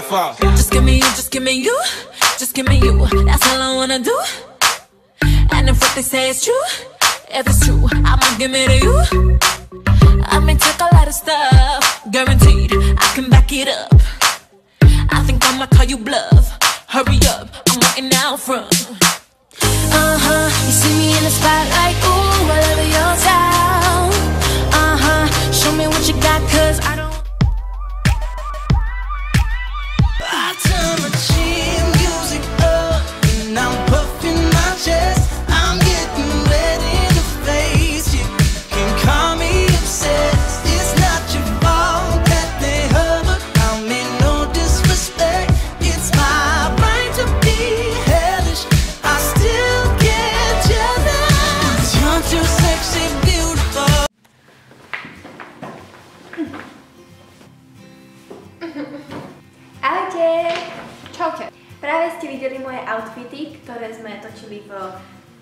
fall. Just give me you, just give me you, just give me you. That's all I wanna do. And if what they say is true, if it's true, I'ma give it to you. I may take a lot of stuff, guaranteed I can back it up. I think I'ma call you bluff. Hurry up, I'm waiting out front. You see me in the spotlight, ooh, I love your style. Show me what you got, cause I don't. I turn my chin music up and I'm puffing my chest. I'm getting ready to face you. Can call me obsessed. It's not your fault that they hurt, but I mean no disrespect. It's my right to be hellish. I still get jealous. You're too sexy, beautiful. Ahojte! Čaute! Práve ste videli moje outfity, ktoré sme točili v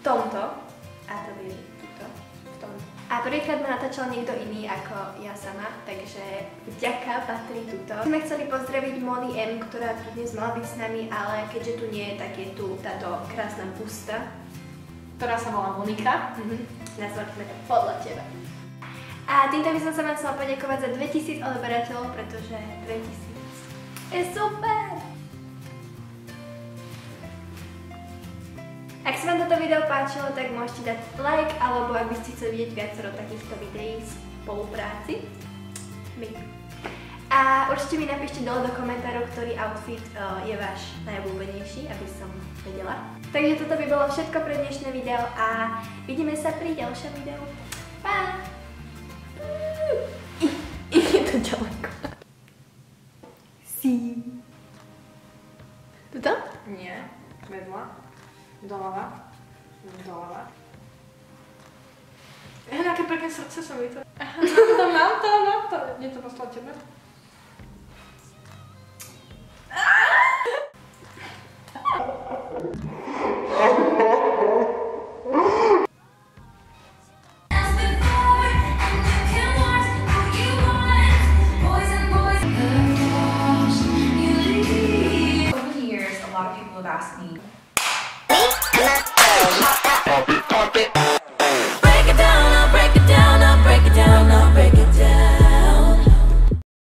tomto ateliéri, v tomto. A prvýkrát ma natáčal niekto iný ako ja sama, takže vďaka patrí tuto. Sme chceli pozdraviť Moni M, ktorá tu dnes mala byť s nami, ale keďže tu nie je, tak je tu táto krásna pusta, ktorá sa volá Monika. Nazvali sme to podľa teba. A týmto by som sa vám chcela poďakovať za 2000 odberateľov, pretože 2000 je super! Ak sa vám toto video páčilo, tak môžete dať like, alebo ak by ste chceli vidieť viacero takýchto videí v spolupráci. A určite mi napíšte dole do komentárov, ktorý outfit je váš najobľúbenejší, aby som vedela. Takže toto by bolo všetko pre dnešné video a vidíme sa pri ďalšom videu. Pa! Je to ďaleko. Tuto? Nie. Vedľa. Doľava. Doľava. Aké pekné srdce som vytvorila. Mám to. Nie to poslal tebe?